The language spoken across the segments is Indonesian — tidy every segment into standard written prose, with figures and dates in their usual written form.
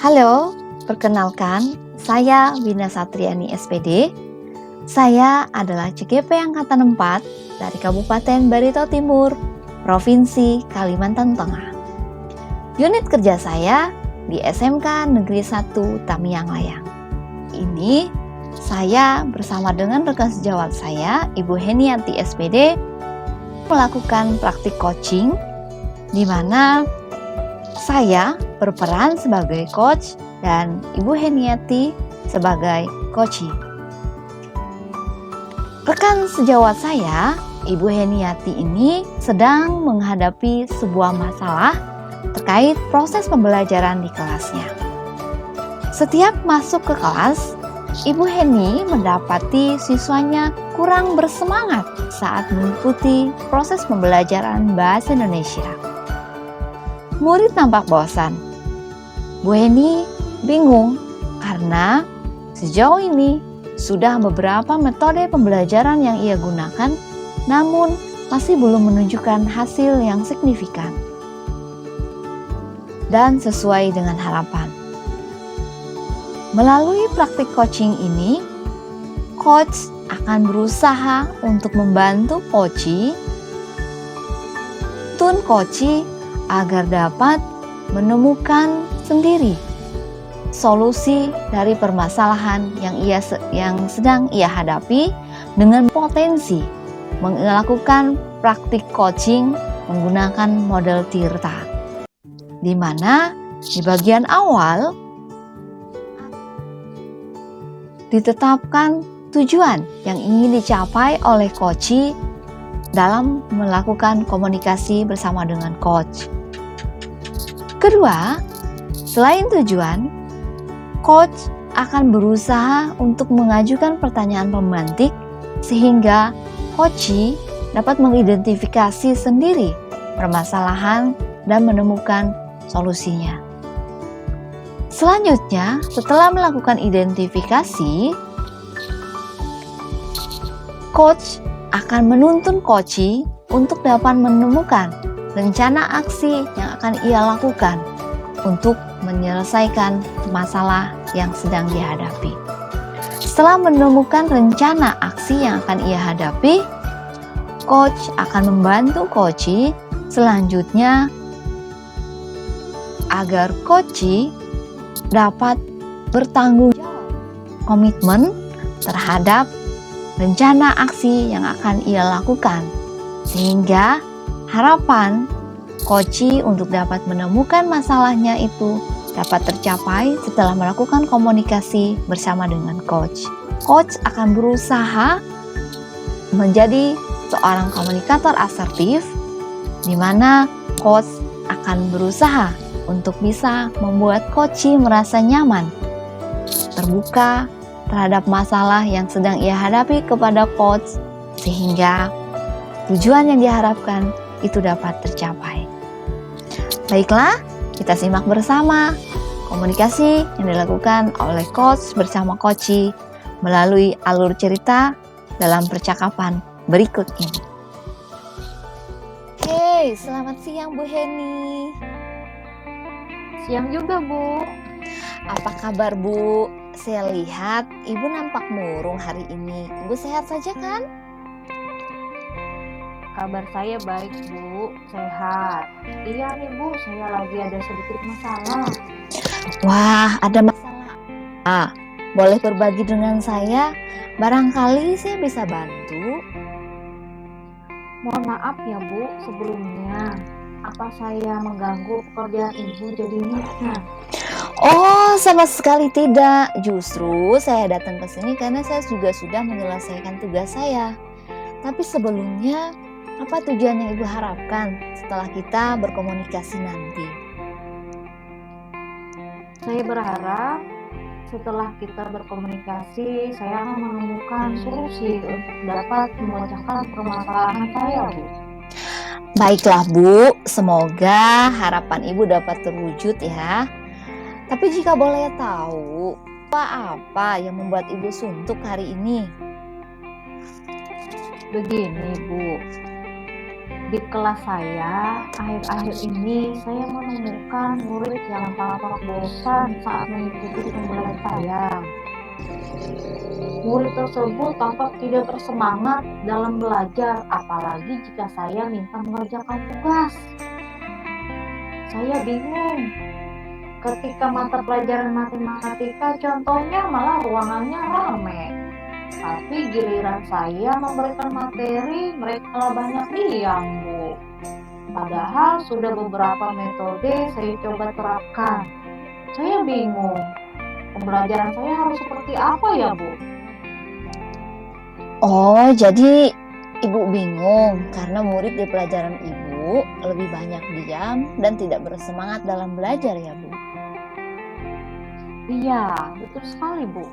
Halo, perkenalkan, saya Wina Satriani SPD. Saya adalah CGP Angkatan 4 dari Kabupaten Barito Timur, Provinsi Kalimantan Tengah. Unit kerja saya di SMK Negeri 1 Tamiang Layang. Ini saya bersama dengan rekan sejawat saya, Ibu Heniati SPD, melakukan praktik coaching di mana saya berperan sebagai coach dan Ibu Heniati sebagai coachee. Rekan sejawat saya, Ibu Heniati ini sedang menghadapi sebuah masalah terkait proses pembelajaran di kelasnya. Setiap masuk ke kelas, Ibu Heni mendapati siswanya kurang bersemangat saat mengikuti proses pembelajaran bahasa Indonesia. Murid tampak bosan. Bu Heni bingung karena sejauh ini sudah beberapa metode pembelajaran yang ia gunakan, namun masih belum menunjukkan hasil yang signifikan dan sesuai dengan harapan. Melalui praktik coaching ini, coach akan berusaha untuk membantu coachee agar dapat menemukan sendiri solusi dari permasalahan yang sedang ia hadapi dengan potensi melakukan praktik coaching menggunakan model Tirta, di mana di bagian awal ditetapkan tujuan yang ingin dicapai oleh coachee dalam melakukan komunikasi bersama dengan coach. Kedua, selain tujuan, coach akan berusaha untuk mengajukan pertanyaan pemantik sehingga coachee dapat mengidentifikasi sendiri permasalahan dan menemukan solusinya. Selanjutnya, setelah melakukan identifikasi, coach akan menuntun coachee untuk dapat menemukan rencana aksi yang akan ia lakukan untuk menyelesaikan masalah yang sedang dihadapi. Setelah menemukan rencana aksi yang akan ia hadapi, coach akan membantu coachee selanjutnya agar coachee dapat bertanggung jawab komitmen terhadap rencana aksi yang akan ia lakukan, sehingga harapan coachee untuk dapat menemukan masalahnya itu dapat tercapai setelah melakukan komunikasi bersama dengan coach. Coach akan berusaha menjadi seorang komunikator asertif, di mana coach akan berusaha untuk bisa membuat coachee merasa nyaman, terbuka terhadap masalah yang sedang ia hadapi kepada coach, sehingga tujuan yang diharapkan itu dapat tercapai. Baiklah, kita simak bersama komunikasi yang dilakukan oleh coach bersama coachee melalui alur cerita dalam percakapan berikut ini. Hey, selamat siang Bu Heni. Siang juga, Bu. Apa kabar Bu? Saya lihat Ibu nampak murung hari ini. Ibu sehat saja kan? Kabar saya baik, Bu. Sehat. Iya nih, Bu. Saya lagi ada sedikit masalah. Wah, ada masalah. Boleh berbagi dengan saya? Barangkali saya bisa bantu. Mohon maaf ya, Bu. Sebelumnya, apa saya mengganggu pekerjaan Ibu jadinya? Oh, sama sekali tidak. Justru saya datang ke sini karena saya juga sudah menyelesaikan tugas saya. Tapi sebelumnya, apa tujuan yang Ibu harapkan setelah kita berkomunikasi nanti? Saya berharap setelah kita berkomunikasi, saya akan menemukan solusi untuk dapat memecahkan permasalahan saya, Bu. Baiklah Bu, semoga harapan Ibu dapat terwujud ya. Tapi jika boleh tahu, apa yang membuat Ibu suntuk hari ini? Begini, Bu. Di kelas saya, akhir-akhir ini saya menemukan murid yang tampak bosan saat mengikuti pembelajaran saya. Murid tersebut tampak tidak bersemangat dalam belajar, apalagi jika saya minta mengerjakan tugas. Saya bingung ketika mata pelajaran matematika contohnya malah ruangannya ramai. Tapi giliran saya memberikan materi, mereka malah banyak diam, Bu. Padahal sudah beberapa metode saya coba terapkan. Saya bingung, pembelajaran saya harus seperti apa ya, Bu? Oh, jadi ibu bingung karena murid di pelajaran ibu lebih banyak diam dan tidak bersemangat dalam belajar ya, Bu? Iya, betul sekali, Bu.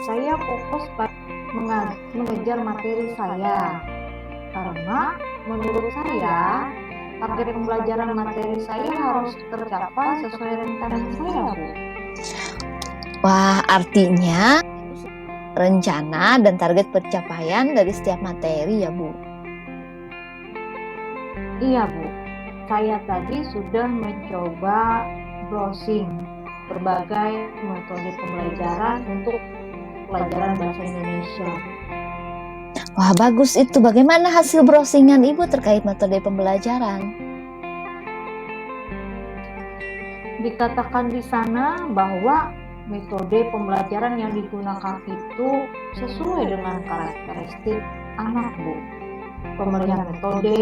Saya fokus pada mengejar materi saya. Karena menurut saya, target pembelajaran materi saya harus tercapai sesuai rencana saya, Bu. Wah, artinya rencana dan target pencapaian dari setiap materi ya, Bu? Iya, Bu. Saya tadi sudah mencoba browsing berbagai metode pembelajaran untuk pelajaran bahasa Indonesia. Wah, bagus itu. Bagaimana hasil browsingan ibu terkait metode pembelajaran? Dikatakan di sana bahwa metode pembelajaran yang digunakan itu sesuai dengan karakteristik anak, Bu. Pemilihan metode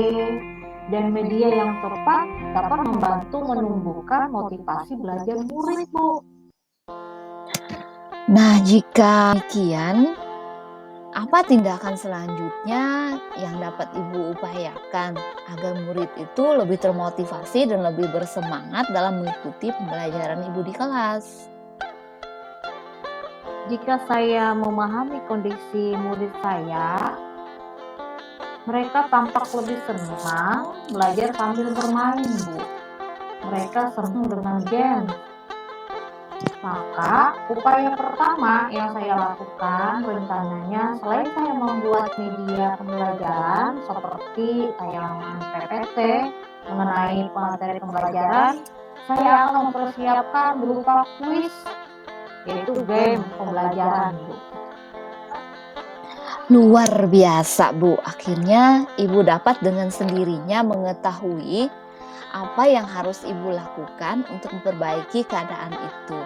dan media yang tepat dapat membantu menumbuhkan motivasi belajar murid, Bu. Nah, jika demikian, apa tindakan selanjutnya yang dapat ibu upayakan agar murid itu lebih termotivasi dan lebih bersemangat dalam mengikuti pembelajaran ibu di kelas? Jika saya memahami kondisi murid saya, mereka tampak lebih senang belajar sambil bermain, Bu. Mereka senang dengan game. Maka, upaya pertama yang saya lakukan rencananya selain saya membuat media pembelajaran seperti tayangan PPT mengenai materi pembelajaran, saya akan mempersiapkan berupa kuis, yaitu game pembelajaran, Bu. Luar biasa, Bu. Akhirnya ibu dapat dengan sendirinya mengetahui apa yang harus ibu lakukan untuk memperbaiki keadaan itu.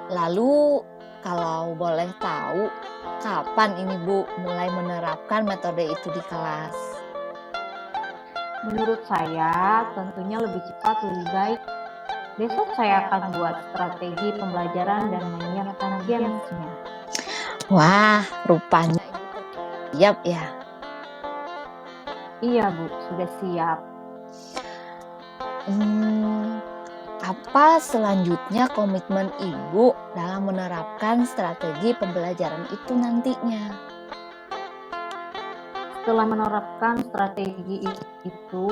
Lalu, kalau boleh tahu, kapan ini Bu mulai menerapkan metode itu di kelas? Menurut saya, tentunya lebih cepat lebih baik. Besok saya akan buat strategi pembelajaran dan menyiapkan gamesnya. Wah, rupanya siap ya. Iya, Bu, sudah siap. Apa selanjutnya komitmen ibu dalam menerapkan strategi pembelajaran itu nantinya? Setelah menerapkan strategi itu,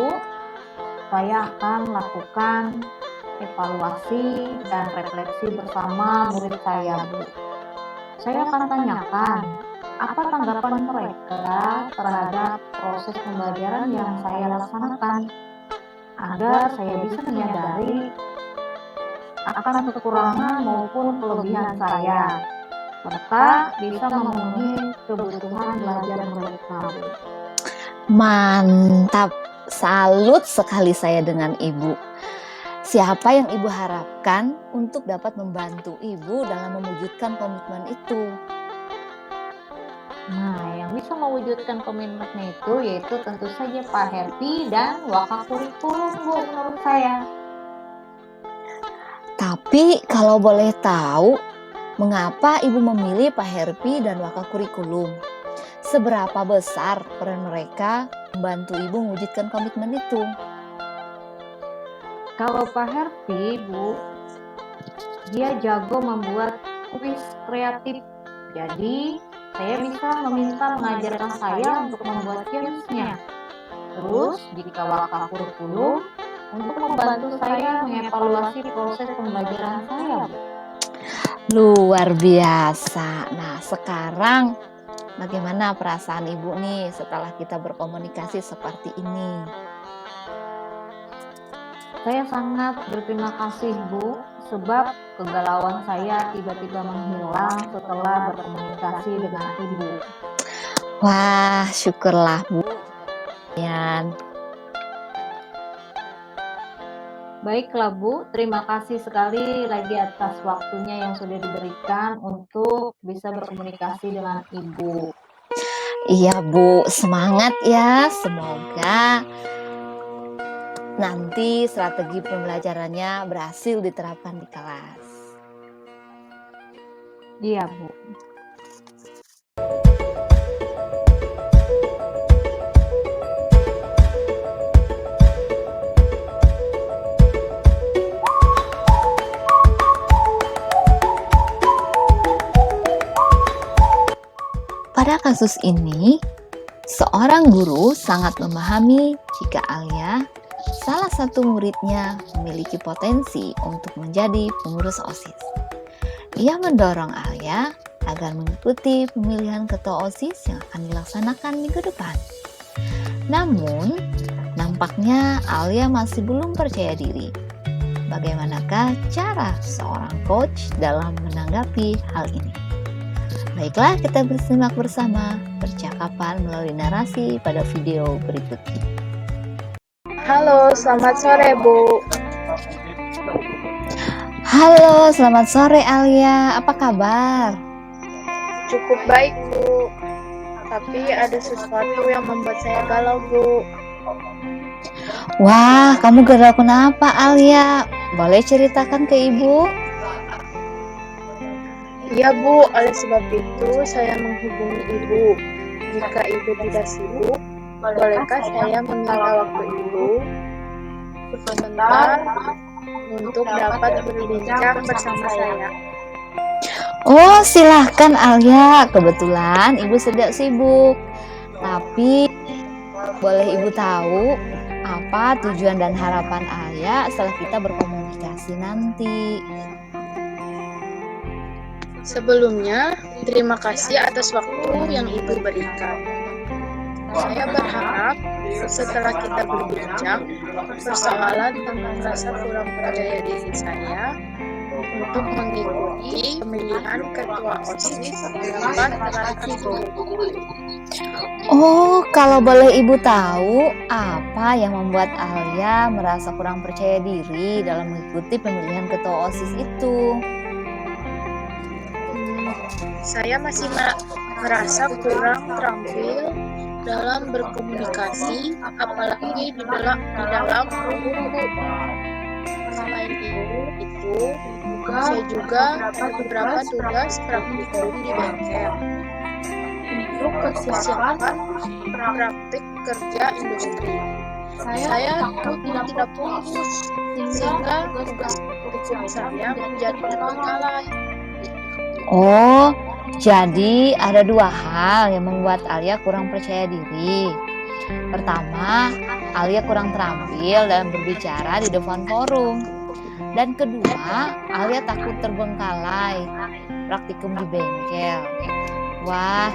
saya akan lakukan evaluasi dan refleksi bersama murid saya, Bu. Saya akan tanyakan, apa tanggapan mereka terhadap proses pembelajaran yang saya laksanakan, agar saya bisa menyadari akan kekurangan maupun kelebihan saya, serta bisa memenuhi kebutuhan belajar mereka. Mantap, salut sekali saya dengan ibu. Siapa yang ibu harapkan untuk dapat membantu ibu dalam mewujudkan komitmen itu? Nah, yang bisa mewujudkan komitmen itu yaitu tentu saja Pak Herpi dan Wakakurikulum, Bu, menurut saya. Tapi kalau boleh tahu, mengapa ibu memilih Pak Herpi dan Wakakurikulum? Seberapa besar peran mereka membantu ibu mewujudkan komitmen itu? Kalau Pak Herpi, Bu, dia jago membuat kuis kreatif. Jadi, saya bisa meminta mengajarkan saya untuk membuat gamesnya. Terus, jika Wakakurikulum, untuk membantu saya mengevaluasi proses pembelajaran saya, Bu. Luar biasa. Nah, sekarang bagaimana perasaan ibu nih setelah kita berkomunikasi seperti ini? Saya sangat berterima kasih Bu, sebab kegalauan saya tiba-tiba menghilang setelah berkomunikasi dengan Ibu. Wah, syukurlah Bu. Yan. Baiklah Bu, terima kasih sekali lagi atas waktunya yang sudah diberikan untuk bisa berkomunikasi dengan Ibu. Iya Bu, semangat ya. Semoga nanti strategi pembelajarannya berhasil diterapkan di kelas. Iya Bu. Pada kasus ini, seorang guru sangat memahami jika Alia, salah satu muridnya, memiliki potensi untuk menjadi pengurus OSIS. Ia mendorong Alia agar mengikuti pemilihan ketua OSIS yang akan dilaksanakan minggu depan. Namun, nampaknya Alia masih belum percaya diri. Bagaimanakah cara seorang coach dalam menanggapi hal ini? Baiklah, kita bersimak bersama percakapan melalui narasi pada video berikut ini. Halo, selamat sore Bu. Halo, selamat sore Alia. Apa kabar? Cukup baik Bu, tapi ada sesuatu yang membuat saya galau Bu. Wah, kamu galau kenapa Alia? Boleh ceritakan ke ibu? Iya Bu, oleh sebab itu saya menghubungi Ibu. Jika Ibu tidak sibuk, bolehkah saya meminta waktu Ibu sebentar untuk dapat berbincang bersama saya? Oh, silahkan Alia. Kebetulan ibu sedang sibuk. Tapi boleh ibu tahu apa tujuan dan harapan Alia setelah kita berkomunikasi nanti? Sebelumnya, terima kasih atas waktu yang Ibu berikan. Saya berharap setelah kita berbincang, persoalan tentang rasa kurang percaya diri saya untuk mengikuti pemilihan ketua OSIS dapat teratasi. Oh, kalau boleh ibu tahu apa yang membuat Alia merasa kurang percaya diri dalam mengikuti pemilihan ketua OSIS itu? Saya masih merasa kurang terampil dalam berkomunikasi, apalagi di dalam guru. Selain itu, saya juga beberapa tugas praktikum di bengkel untuk persiapan praktik kerja industri. Saya tidak fokus sehingga tugas praktikum saya menjadi terbengkalai. Oh, jadi ada dua hal yang membuat Alia kurang percaya diri. Pertama, Alia kurang terampil dalam berbicara di depan forum. Dan kedua, Alia takut terbengkalai praktikum di bengkel. Wah,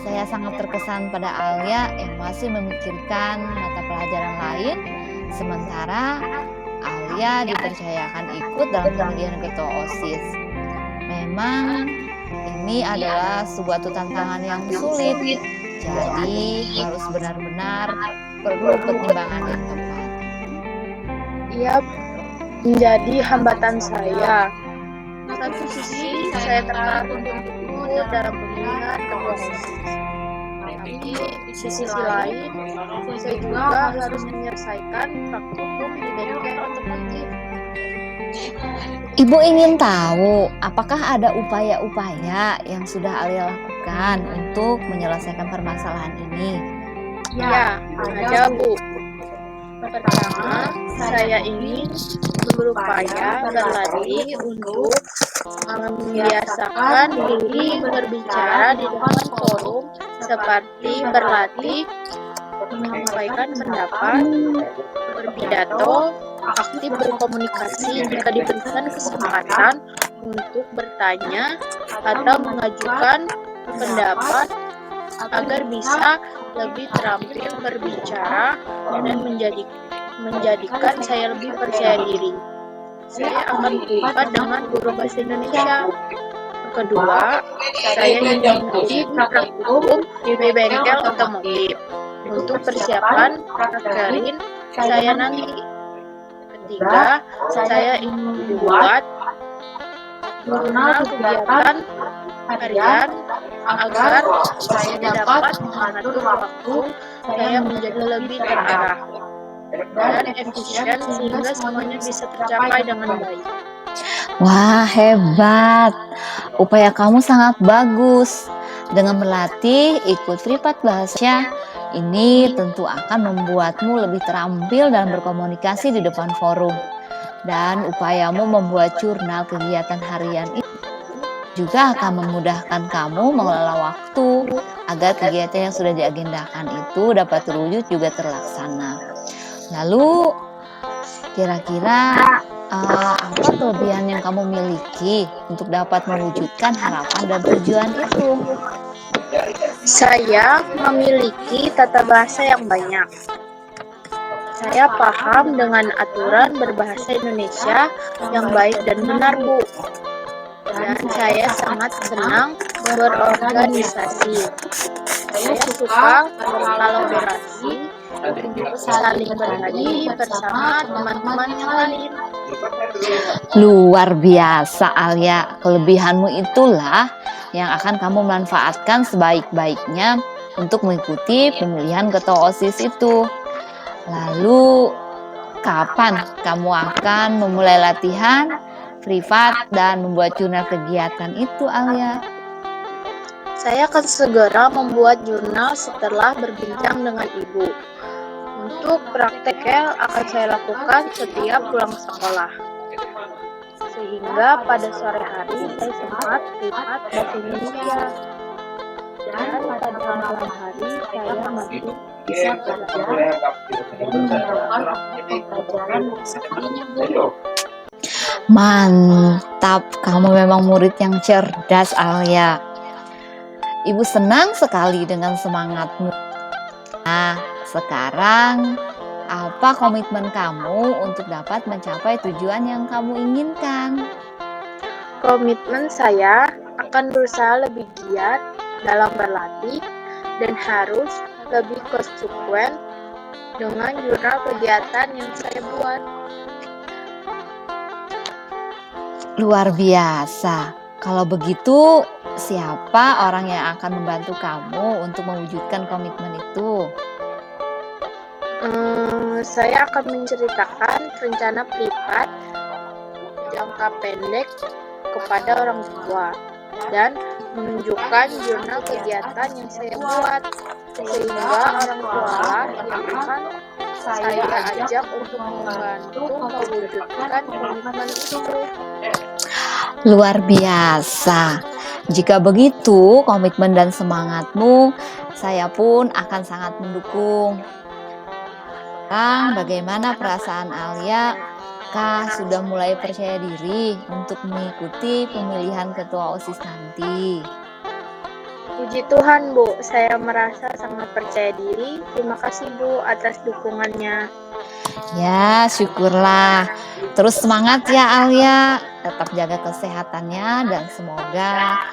saya sangat terkesan pada Alia yang masih memikirkan mata pelajaran lain, sementara Alia dipercayakan ikut dalam pemilihan ketua OSIS. Memang ini adalah suatu tantangan yang sulit, jadi harus benar-benar perlu pertimbangan yang tepat. Ia menjadi hambatan saya. Satu sisi saya tertarik untuk ikut dalam pemilihan ketua OSIS, tapi di sisi lain saya juga harus menyelesaikan praktikum di bengkel otomotif. Ibu ingin tahu apakah ada upaya-upaya yang sudah Alia lakukan untuk menyelesaikan permasalahan ini? Ya, ada Bu. Pertama, saya ingin berupaya berlatih untuk membiasakan diri berbicara di depan forum, seperti berlatih menyampaikan pendapat, berpidato, aktif berkomunikasi jika diberikan kesempatan untuk bertanya atau mengajukan pendapat agar bisa lebih terampil berbicara dan menjadikan saya lebih percaya diri. Saya akan privat dengan guru bahasa Indonesia. Kedua, saya ingin mengikuti praktikum di bengkel otomotif untuk persiapan prakerin saya nanti. Ketiga, saya ingin membuat jurnal kegiatan harian agar saya dapat mengatur waktu saya menjadi lebih terarah dan efisien sehingga semuanya bisa tercapai dengan baik. Wah, hebat. Upaya kamu sangat bagus. Dengan berlatih ikut privat bahasa, ini tentu akan membuatmu lebih terampil dalam berkomunikasi di depan forum. Dan upayamu membuat jurnal kegiatan harian itu juga akan memudahkan kamu mengelola waktu agar kegiatan yang sudah diagendakan itu dapat terwujud juga terlaksana. Lalu, kira-kira apa kelebihan yang kamu miliki untuk dapat mewujudkan harapan dan tujuan itu? Saya memiliki tata bahasa yang banyak. Saya paham dengan aturan berbahasa Indonesia yang baik dan benar, Bu. Dan saya sangat senang berorganisasi. Saya suka berkolaborasi untuk saling berbagi bersama teman-teman yang lain. Luar biasa, Alia. Kelebihanmu itulah yang akan kamu manfaatkan sebaik-baiknya untuk mengikuti pemilihan ketua OSIS itu. Lalu, kapan kamu akan memulai latihan privat dan membuat jurnal kegiatan itu, Alia? Saya akan segera membuat jurnal setelah berbincang dengan Ibu. Untuk prakteknya akan saya lakukan setiap pulang sekolah. Sehingga pada sore hari saya sempat privat bahasa Indonesia. Dan pada malam hari saya masih bisa belajar dan menjalankan pembelajaran sekalinya, Bu. Mantap, kamu memang murid yang cerdas, Alia. Ibu senang sekali dengan semangatmu. Nah, sekarang apa komitmen kamu untuk dapat mencapai tujuan yang kamu inginkan? Komitmen saya akan berusaha lebih giat dalam berlatih dan harus lebih konsekuen dengan jurnal kegiatan yang saya buat. Luar biasa. Kalau begitu, siapa orang yang akan membantu kamu untuk mewujudkan komitmen itu? Saya akan menceritakan rencana privat jangka pendek kepada orang tua dan menunjukkan jurnal kegiatan yang saya buat, sehingga orang tua yang akan saya ajak untuk membantu mewujudkan komitmen itu. Luar biasa. Jika begitu, komitmen dan semangatmu, saya pun akan sangat mendukung. Sekarang, bagaimana perasaan Alia? Kah sudah mulai percaya diri untuk mengikuti pemilihan ketua OSIS nanti? Puji Tuhan, Bu, saya merasa sangat percaya diri. Terima kasih, Bu, atas dukungannya. Ya, syukurlah. Terus semangat ya, Alia. Tetap jaga kesehatannya dan semoga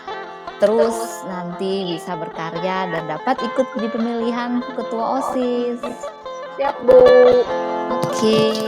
terus nanti bisa berkarya dan dapat ikut di pemilihan ketua OSIS. Siap, Bu. Oke.